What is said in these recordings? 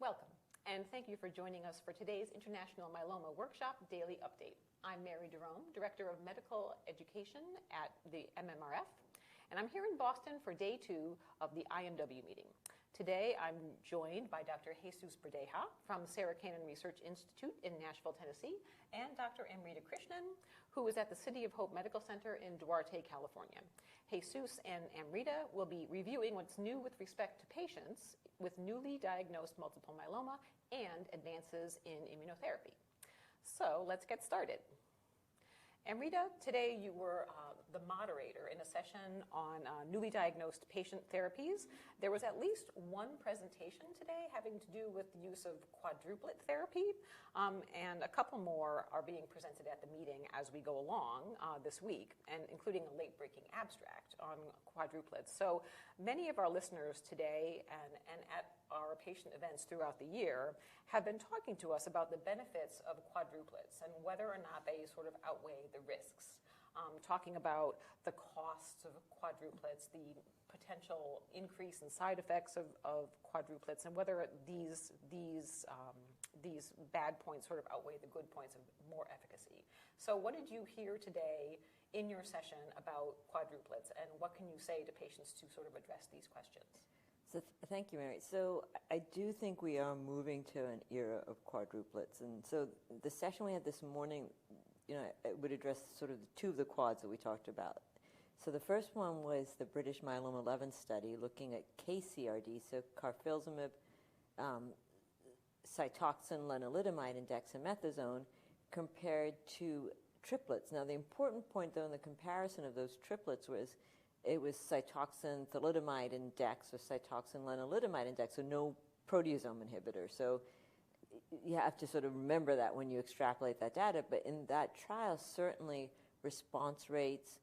Welcome, and thank you for joining us for today's International Myeloma Workshop Daily Update. I'm Mary Jerome, Director of Medical Education at the MMRF, and I'm here in Boston for day 2 of the IMW meeting. Today, I'm joined by Dr. Jesus Berdeja from Sarah Cannon Research Institute in Nashville, Tennessee, and Dr. Amrita Krishnan, who is at the City of Hope Medical Center in Duarte, California. Jesus and Amrita will be reviewing what's new with respect to patients with newly diagnosed multiple myeloma and advances in immunotherapy. So let's get started. Amrita, today you were the moderator in a session on newly diagnosed patient therapies. There was at least one presentation today having to do with the use of quadruplet therapy, and a couple more are being presented at the meeting as we go along this week, and including a late-breaking abstract on quadruplets. So many of our listeners today and at our patient events throughout the year have been talking to us about the benefits of quadruplets and whether or not they sort of outweigh the risks. Talking about the costs of quadruplets, the potential increase in side effects of quadruplets, and whether these bad points sort of outweigh the good points of more efficacy. So what did you hear today in your session about quadruplets, and what can you say to patients to sort of address these questions? So thank you, Mary. So I do think we are moving to an era of quadruplets. And so the session we had this morning, it would address sort of two of the quads that we talked about. So the first one was the British Myeloma 11 study looking at KCRD, so carfilzomib, cytoxan, lenalidomide, and dexamethasone compared to triplets. Now the important point, though, in the comparison of those triplets was it was cytoxan, thalidomide, and dex, or cytoxan, lenalidomide, and dex, so no proteasome inhibitor. So you have to sort of remember that when you extrapolate that data. But in that trial, certainly response rates,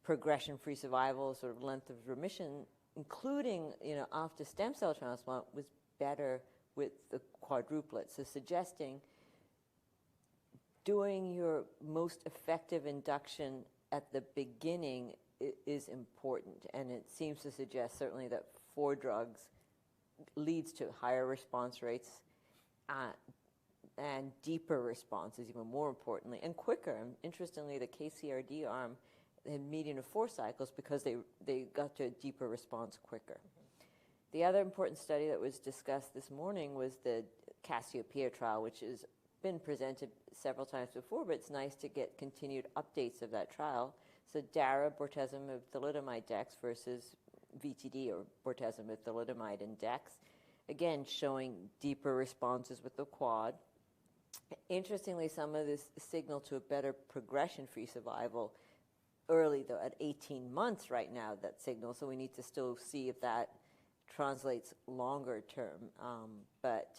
progression-free survival, sort of length of remission, including after stem cell transplant, was better with the quadruplet. So suggesting doing your most effective induction at the beginning is important, and it seems to suggest certainly that 4 drugs leads to higher response rates and deeper responses, even more importantly, and quicker. And interestingly, the KCRD arm had median of 4 cycles because they got to a deeper response quicker. Mm-hmm. The other important study that was discussed this morning was the Cassiopeia trial, which has been presented several times before, but it's nice to get continued updates of that trial. So DARA, bortezomib, thalidomide, dex versus VTD, or bortezomib, thalidomide, and dex. Again, showing deeper responses with the quad. Interestingly, some of this signal to a better progression-free survival early, though, at 18 months right now, that signal. So we need to still see if that translates longer term. But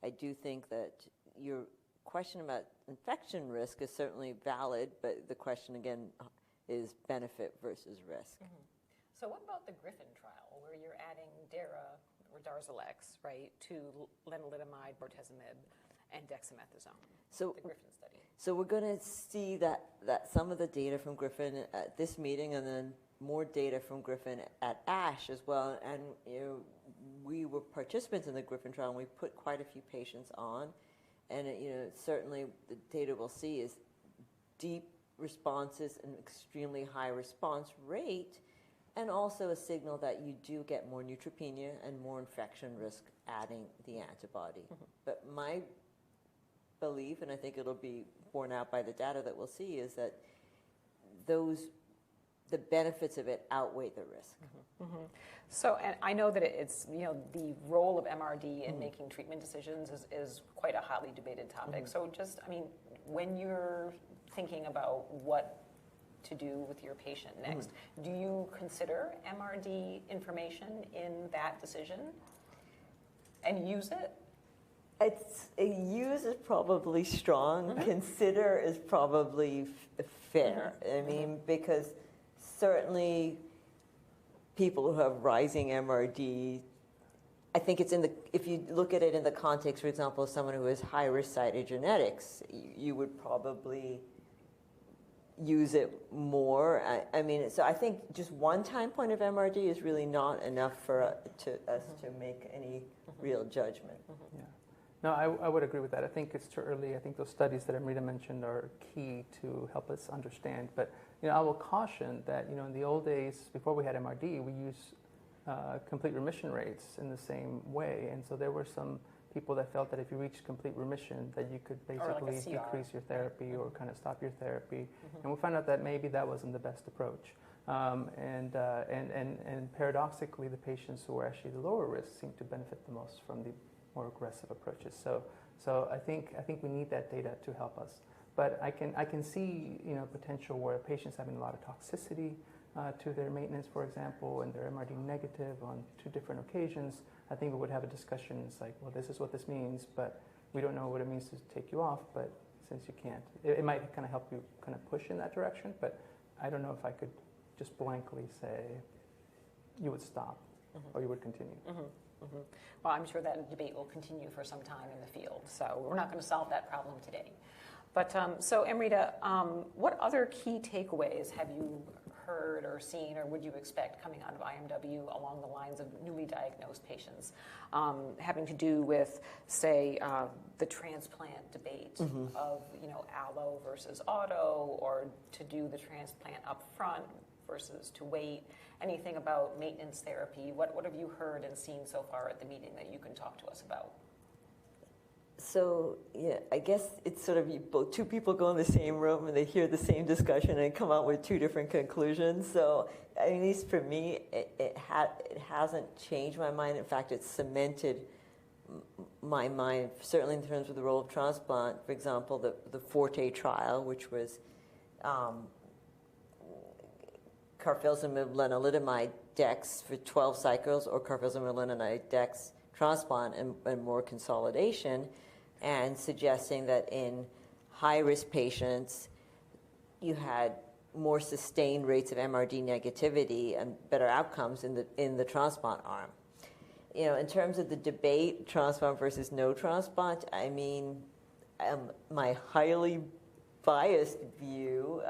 I do think that your question about infection risk is certainly valid, but the question, again, is benefit versus risk. Mm-hmm. So what about the Griffin trial, where you're adding DARA, or Darzalex, right, to lenalidomide, bortezomib, and dexamethasone, the Griffin study? So we're going to see that some of the data from Griffin at this meeting, and then more data from Griffin at ASH as well. And we were participants in the Griffin trial, and we put quite a few patients on. And certainly the data we'll see is deep responses and extremely high response rate, and also a signal that you do get more neutropenia and more infection risk adding the antibody. Mm-hmm. But my belief, and I think it'll be borne out by the data that we'll see, is that the benefits of it outweigh the risk. Mm-hmm. Mm-hmm. So, and I know that it's, the role of MRD in making treatment decisions is quite a hotly debated topic. Mm-hmm. So when you're thinking about what to do with your patient next, do you consider MRD information in that decision and use it? Use is probably strong. Mm-hmm. Consider is probably fair. Mm-hmm. Because certainly people who have rising MRD, I think it's if you look at it in the context, for example, of someone who has high-risk cytogenetics, you would probably use it more. I mean, so I think just one time point of MRD is really not enough for us to make any real judgment. Yeah. No, I would agree with that. I think it's too early. I think those studies that Amrita mentioned are key to help us understand. But I will caution that in the old days, before we had MRD, we used complete remission rates in the same way, and so there were some people that felt that if you reached complete remission, that you could basically decrease your therapy or kind of stop your therapy. And we found out that maybe that wasn't the best approach. And paradoxically, the patients who were actually the lower risk seemed to benefit the most from the more aggressive approaches. So I think we need that data to help us. But I can see potential where patients having a lot of toxicity to their maintenance, for example, and they're MRD negative on 2 different occasions. I think we would have a discussion. It's like, well, this is what this means, but we don't know what it means to take you off. But since you can't, it might kind of help you kind of push in that direction. But I don't know if I could just blankly say you would stop or you would continue. Well, I'm sure that debate will continue for some time in the field. So we're not going to solve that problem today. But so Amrita, what other key takeaways have you heard or seen, or would you expect coming out of IMW along the lines of newly diagnosed patients, having to do with, say, the transplant debate of allo versus auto, or to do the transplant up front versus to wait? Anything about maintenance therapy? What have you heard and seen so far at the meeting that you can talk to us about? So, yeah, I guess it's sort of both 2 people go in the same room and they hear the same discussion and come out with 2 different conclusions. So, at least for me, it hasn't changed my mind. In fact, it's cemented my mind, certainly in terms of the role of transplant. For example, the Forte trial, which was carfilzomib lenalidomide dex for 12 cycles, or carfilzomib lenalidomide dex transplant and more consolidation, and suggesting that in high-risk patients, you had more sustained rates of MRD negativity and better outcomes in the transplant arm. In terms of the debate, transplant versus no transplant, I mean, my highly biased view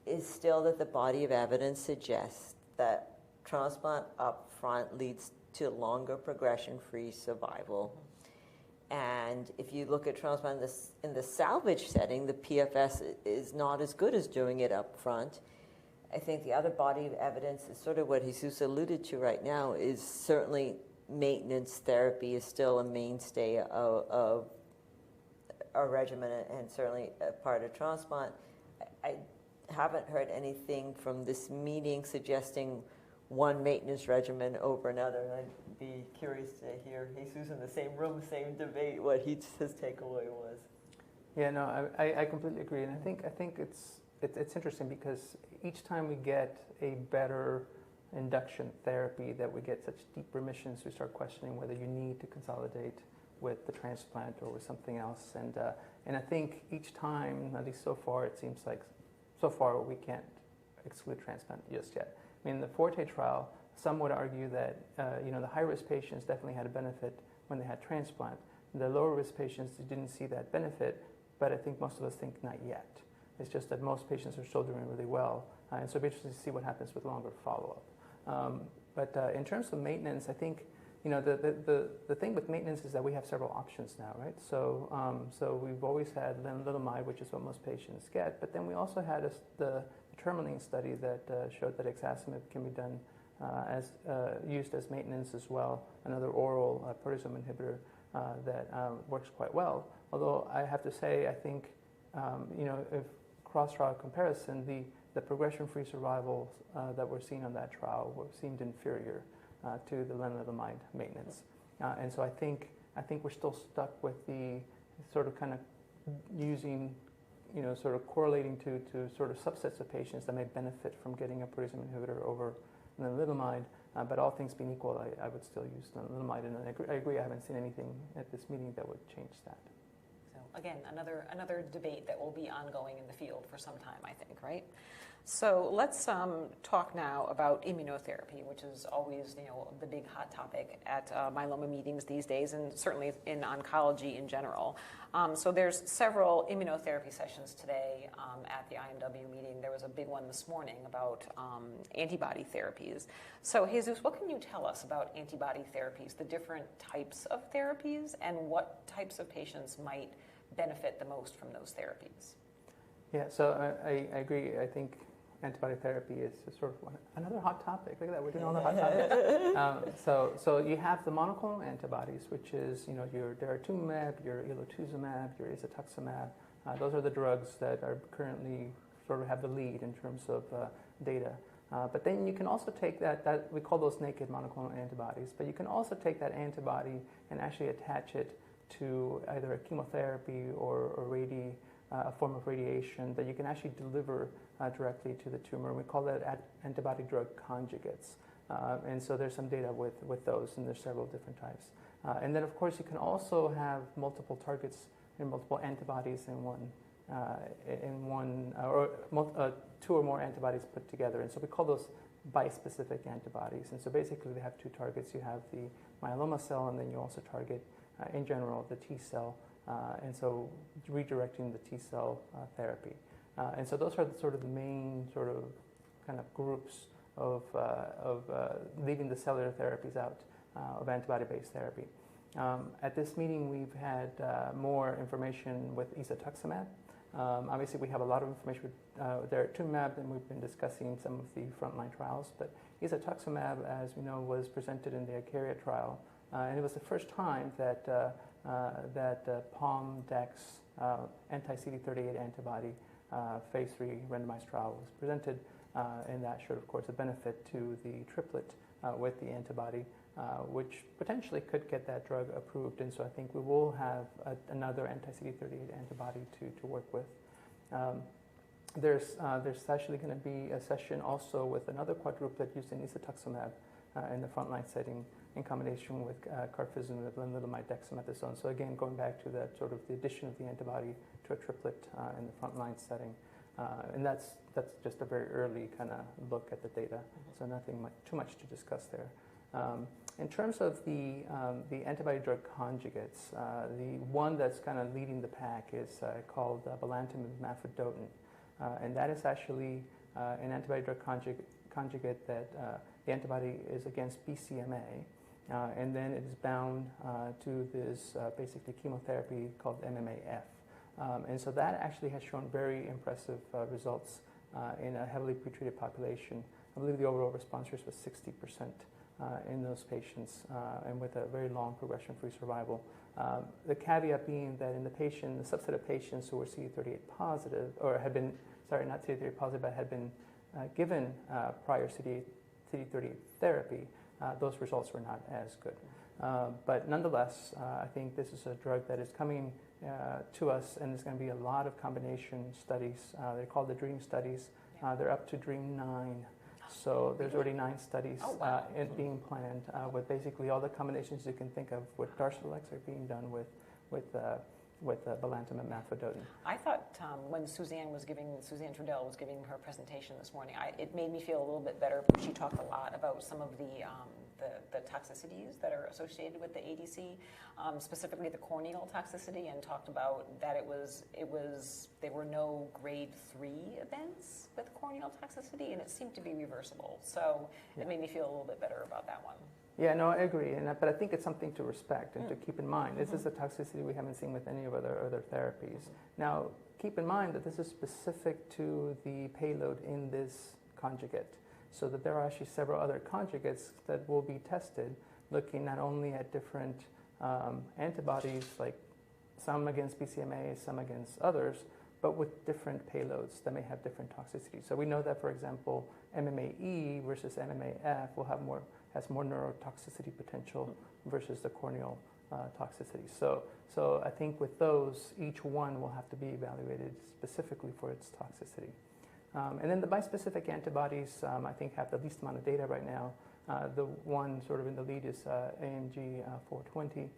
is still that the body of evidence suggests that transplant up front leads to longer progression-free survival. And if you look at transplant in the salvage setting, the PFS is not as good as doing it up front. I think the other body of evidence is sort of what Jesus alluded to right now, is certainly maintenance therapy is still a mainstay of our regimen, and certainly a part of transplant. I haven't heard anything from this meeting suggesting one maintenance regimen over another. And I'd be curious to hear Jesus in the same room, same debate, what his takeaway was. Yeah, no, I completely agree, and I think it's interesting because each time we get a better induction therapy, that we get such deep remissions, we start questioning whether you need to consolidate with the transplant or with something else. And I think each time, at least so far, it seems like so far we can't exclude transplant just yet. I mean, in the Forte trial, some would argue that the high-risk patients definitely had a benefit when they had transplant. The lower-risk patients didn't see that benefit, but I think most of us think not yet. It's just that most patients are still doing really well, and so it'll be interesting to see what happens with longer follow-up. But in terms of maintenance, I think the thing with maintenance is that we have several options now, right? So we've always had lenalidomide, which is what most patients get, but then we also had the tourmaline study that showed that ixazomib can be done used as maintenance as well, another oral proteasome inhibitor that works quite well. Although I have to say, I think if cross-trial comparison, the progression-free survival that we're seeing on that trial seemed inferior to the lenalidomide maintenance, and so I think we're still stuck with the sort of kind of using, sort of correlating to sort of subsets of patients that may benefit from getting a proteasome inhibitor over lenalidomide. But all things being equal, I would still use lenalidomide, and I agree. I haven't seen anything at this meeting that would change that. So again, another debate that will be ongoing in the field for some time, I think, right? So let's talk now about immunotherapy, which is always, the big hot topic at myeloma meetings these days, and certainly in oncology in general. So there's several immunotherapy sessions today at the IMW meeting. There was a big one this morning about antibody therapies. So Jesus, what can you tell us about antibody therapies, the different types of therapies, and what types of patients might benefit the most from those therapies? Yeah, so I agree. I think antibody therapy is sort of another hot topic. Look at that, we're doing all the hot topics. So you have the monoclonal antibodies, which is your daratumumab, your elotuzumab, your isatuximab. Those are the drugs that are currently sort of have the lead in terms of data. But then you can also take that we call those naked monoclonal antibodies, but you can also take that antibody and actually attach it to either a chemotherapy or a form of radiation that you can actually deliver directly to the tumor. We call that antibody drug conjugates. And so there's some data with those, and there's several different types. And then, of course, you can also have multiple targets and multiple antibodies in one, or two or more antibodies put together. And so we call those bispecific antibodies. And so basically they have two targets. You have the myeloma cell, and then you also target, in general, the T cell. And so redirecting the T cell therapy. And so those are sort of the main sort of kind of groups of leaving the cellular therapies out of antibody-based therapy. At this meeting, we've had more information with isatuximab. Obviously, we have a lot of information with daratumumab, and we've been discussing some of the frontline trials. But isatuximab, as we know, was presented in the ICARIA trial, and it was the first time that POM-DEX anti-CD38 antibody phase 3 randomized trial was presented, and that showed, of course, a benefit to the triplet with the antibody, which potentially could get that drug approved. And so I think we will have another anti-CD38 antibody to work with. There's actually going to be a session also with another quadruplet that used isatuximab in the frontline setting in combination with carfilzomib, lenalidomide, dexamethasone. So again, going back to that sort of the addition of the antibody to a triplet in the frontline setting. And that's just a very early kind of look at the data, so nothing too much to discuss there. In terms of the antibody drug conjugates, the one that's kind of leading the pack is called belantamab mafodotin. And that is actually an antibody drug conjugate that the antibody is against BCMA, and then it is bound to this basically chemotherapy called MMAF. And so that actually has shown very impressive results in a heavily pretreated population. I believe the overall response rate was 60% in those patients, and with a very long progression-free survival. The caveat being that in the subset of patients who were CD38 positive, or had been, not CD38 positive, but had been given prior CD38 therapy, those results were not as good. But nonetheless, I think this is a drug that is coming to us, and there's going to be a lot of combination studies. They're called the DREAM studies. They're up to DREAM 9. So there's already 9 studies being planned with basically all the combinations you can think of with Darzalex are being done with belantamab mafodotin. I thought when Suzanne Trudell was giving her presentation this morning, it made me feel a little bit better. She talked a lot about some of the toxicities that are associated with the ADC, specifically the corneal toxicity, and talked about that there were no grade 3 events with corneal toxicity, and it seemed to be reversible. So it made me feel a little bit better about that one. Yeah, no, I agree, but I think it's something to respect and to keep in mind. This is a toxicity we haven't seen with any of other therapies. Now, keep in mind that this is specific to the payload in this conjugate, so that there are actually several other conjugates that will be tested, looking not only at different antibodies, like some against BCMA, some against others, but with different payloads that may have different toxicities. So we know that, for example, MMAE versus MMAF has more neurotoxicity potential versus the corneal toxicity. So I think with those, each one will have to be evaluated specifically for its toxicity. And then the bispecific antibodies, I think, have the least amount of data right now. The one sort of in the lead is AMG 420,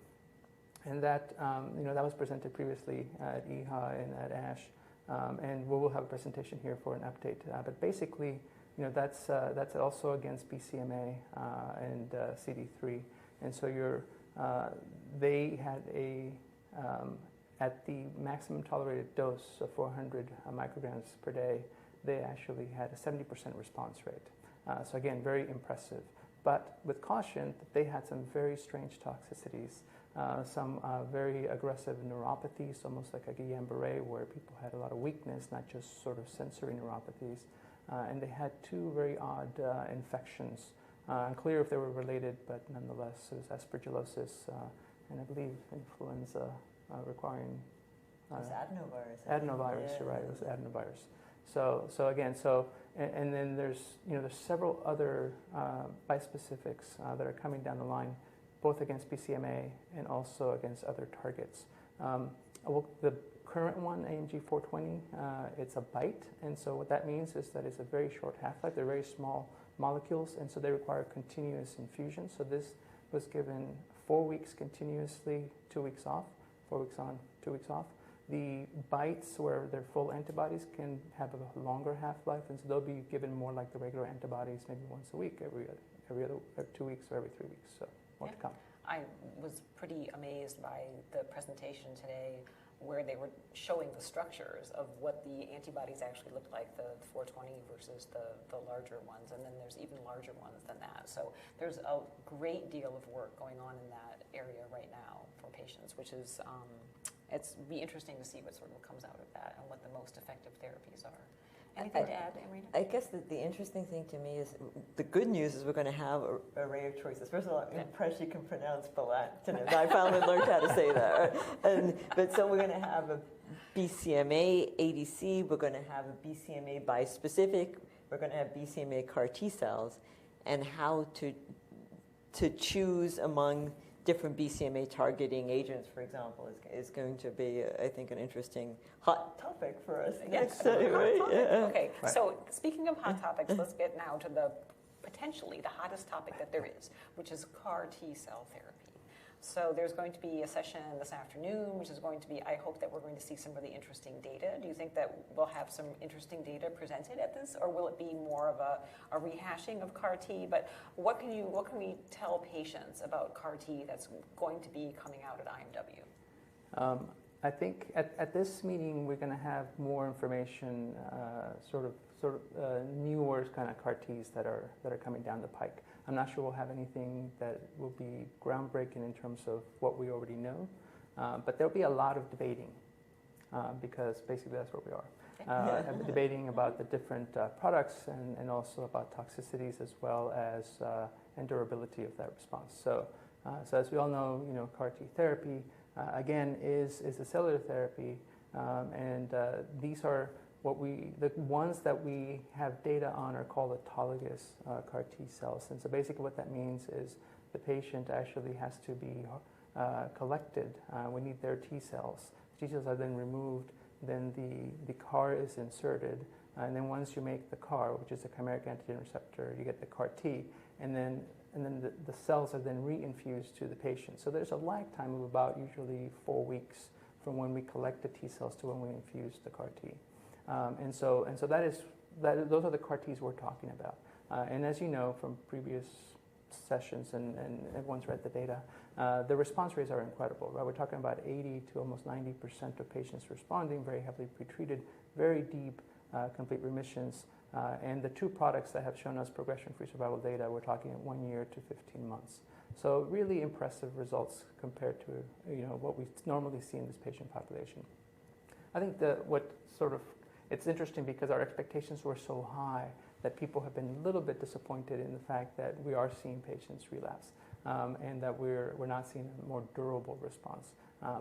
and that that was presented previously at EHA and at ASH. And we will have a presentation here for an update. But basically, that's also against BCMA and CD3. And so they had at the maximum tolerated dose of 400 micrograms per day, they actually had a 70% response rate. So again, very impressive. But with caution, they had some very strange toxicities, some very aggressive neuropathies, almost like a Guillain-Barré, where people had a lot of weakness, not just sort of sensory neuropathies. And they had two very odd infections. Unclear if they were related, but nonetheless, it was aspergillosis and I believe influenza requiring... it was adenovirus. Adenovirus, yeah. You're right, it was adenovirus. So again, and then there's several other bispecifics that are coming down the line, both against BCMA and also against other targets. The current one, AMG 420, it's a BiTE, and so what that means is that it's a very short half-life. They're very small molecules, and so they require continuous infusion. So this was given 4 weeks continuously, 2 weeks off, 4 weeks on, 2 weeks off. The BiTEs, where they're full antibodies, can have a longer half-life, and so they'll be given more like the regular antibodies, maybe once a week, every 2 weeks, or every 3 weeks. So more to come. I was pretty amazed by the presentation today, where they were showing the structures of what the antibodies actually looked like, the 420 versus the larger ones, and then there's even larger ones than that. So there's a great deal of work going on in that area right now for patients, which is it's be interesting to see what sort of comes out of that and what the most effective therapies are. Anything to add, Amrita? I guess the interesting thing to me is the good news is we're going to have an array of choices. First of all, I'm impressed you can pronounce Balatinib. I finally learned how to say that. Right? But so we're going to have a BCMA ADC. We're going to have a BCMA bispecific. We're going to have BCMA CAR T cells, and how to choose among different BCMA targeting agents, for example, is going to be, I think, an interesting hot topic for us next time, right? Yeah. Okay, so speaking of hot topics, let's get now to the potentially the hottest topic that there is, which is CAR T cell therapy. So there's going to be a session this afternoon, which is going to be, I hope that we're going to see some really interesting data. Do you think that we'll have some interesting data presented at this, or will it be more of a rehashing of CAR T? But what can we tell patients about CAR T that's going to be coming out at IMW? I think at this meeting we're going to have more information, sort of newer kind of CAR Ts that are coming down the pike. I'm not sure we'll have anything that will be groundbreaking in terms of what we already know, but there'll be a lot of debating because basically that's where we are. Debating about the different products and also about toxicities as well as and durability of that response. So as we all know, CAR T therapy again is a cellular therapy, and these are the ones that we have data on are called autologous CAR T cells. And so basically what that means is the patient actually has to be collected. We need their T cells. T cells are then removed, then the CAR is inserted, and then once you make the CAR, which is a chimeric antigen receptor, you get the CAR T, and then the cells are then reinfused to the patient. So there's a lag time of about usually 4 weeks from when we collect the T cells to when we infuse the CAR T. And so those are the CAR Ts we're talking about. And as you know from previous sessions, and everyone's read the data, the response rates are incredible. Right? We're talking about 80 to almost 90% of patients responding, very heavily pretreated, very deep complete remissions. And the two products that have shown us progression-free survival data, we're talking at 1 year to 15 months. So really impressive results compared to what we normally see in this patient population. I think it's interesting because our expectations were so high that people have been a little bit disappointed in the fact that we are seeing patients relapse and that we're not seeing a more durable response.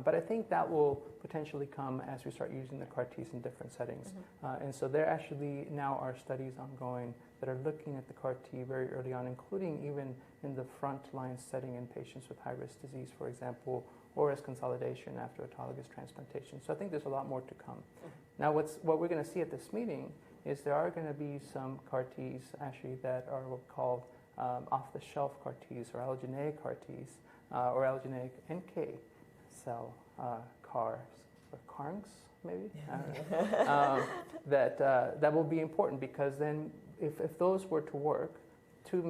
But I think that will potentially come as we start using the CAR Ts in different settings. And so there actually now are studies ongoing that are looking at the CAR T very early on, including even in the frontline setting in patients with high-risk disease, for example, or as consolidation after autologous transplantation. So I think there's a lot more to come. Now what we're going to see at this meeting is there are going to be some CAR Ts actually that are what we call off-the-shelf CAR Ts or allogeneic CAR Ts or allogeneic NK cell CARs or CARNs. maybe, that will be important, because then if those were to work, two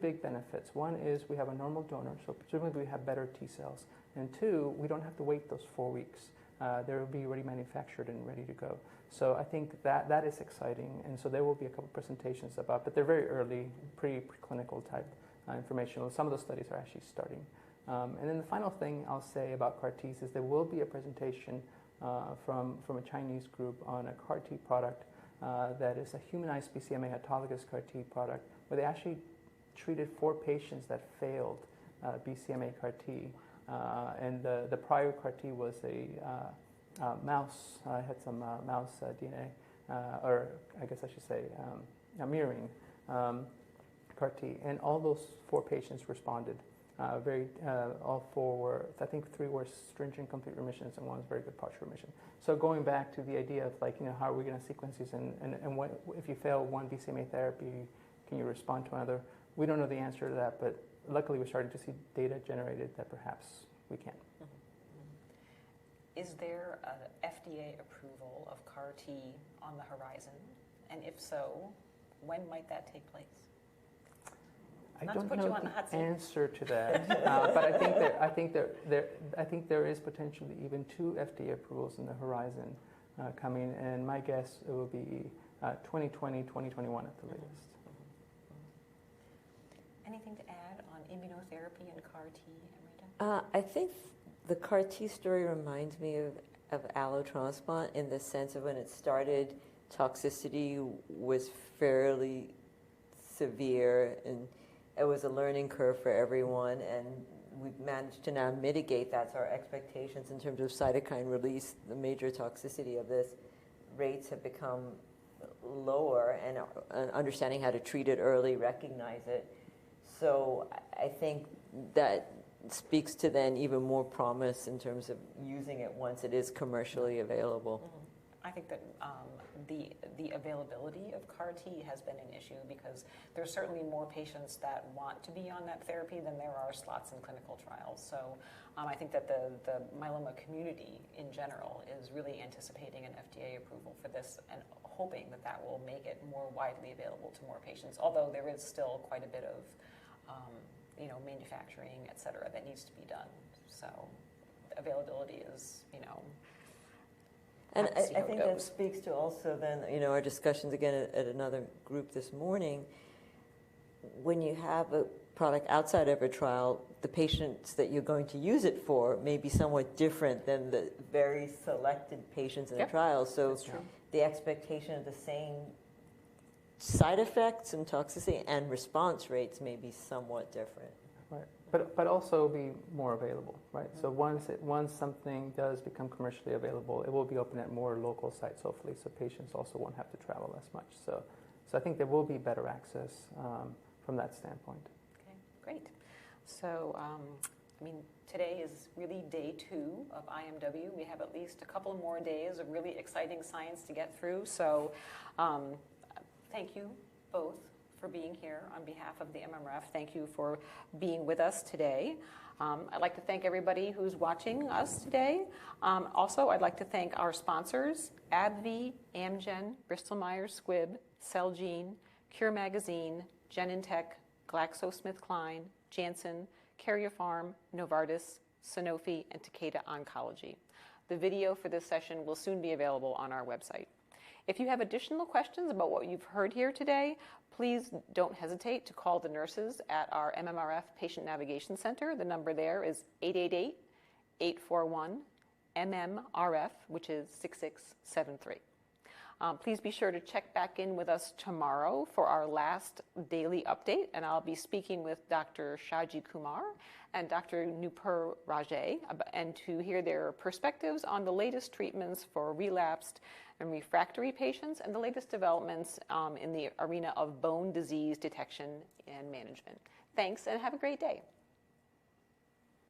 big benefits. One is we have a normal donor, so presumably we have better T cells. And two, we don't have to wait those 4 weeks. They'll be already manufactured and ready to go. So I think that is exciting. And so there will be a couple presentations about, but they're very early, preclinical type information. Some of those studies are actually starting. And then the final thing I'll say about CAR Ts is there will be a presentation from a Chinese group on a CAR T product that is a humanized BCMA autologous CAR T product, where they actually treated 4 patients that failed BCMA CAR T. And the prior CAR T was a mouse, had some mouse DNA, or I guess I should say a mirroring CAR T. And all those 4 patients responded. All 4 were, I think 3 were stringent complete remissions and 1 was very good partial remission. So going back to the idea of how are we going to sequence these, and what, if you fail one BCMA therapy, can you respond to another? We don't know the answer to that, but luckily we're starting to see data generated that perhaps we can. Is there an FDA approval of CAR T on the horizon? And if so, when might that take place? I Not don't to put know you on the hot seat. answer to that, but I think there is potentially even 2 FDA approvals in the horizon coming, and my guess it will be 2020, 2021 at the latest. Anything to add on immunotherapy and CAR T, Amrita? I think the CAR T story reminds me of allotransplant in the sense of when it started, toxicity was fairly severe, and it was a learning curve for everyone, and we've managed to now mitigate that. So our expectations in terms of cytokine release, the major toxicity of this, rates have become lower, and understanding how to treat it early, recognize it. So I think that speaks to then even more promise in terms of using it once it is commercially available. I think that the availability of CAR T has been an issue, because there's certainly more patients that want to be on that therapy than there are slots in clinical trials. So I think that the myeloma community in general is really anticipating an FDA approval for this and hoping that that will make it more widely available to more patients, although there is still quite a bit of manufacturing, et cetera, that needs to be done. So availability is, And I think that speaks to also then, our discussions again at another group this morning. When you have a product outside of a trial, the patients that you're going to use it for may be somewhat different than the very selected patients in the trial. So the expectation of the same side effects and toxicity and response rates may be somewhat different. Right, but also be more available, right? So once something does become commercially available, it will be open at more local sites, hopefully, so patients also won't have to travel as much. So I think there will be better access from that standpoint. Okay, great. So, today is really day 2 of IMW. We have at least a couple more days of really exciting science to get through. So, thank you both for being here on behalf of the MMRF. Thank you for being with us today. I'd like to thank everybody who's watching us today. Also, I'd like to thank our sponsors, AbbVie, Amgen, Bristol Myers Squibb, Celgene, Cure Magazine, Genentech, GlaxoSmithKline, Janssen, Karyopharm, Novartis, Sanofi, and Takeda Oncology. The video for this session will soon be available on our website. If you have additional questions about what you've heard here today, please don't hesitate to call the nurses at our MMRF Patient Navigation Center. The number there is 888-841-MMRF, which is 6673. Please be sure to check back in with us tomorrow for our last daily update, and I'll be speaking with Dr. Shaji Kumar and Dr. Nupur Rajay, and to hear their perspectives on the latest treatments for relapsed and refractory patients and the latest developments in the arena of bone disease detection and management. Thanks, and have a great day.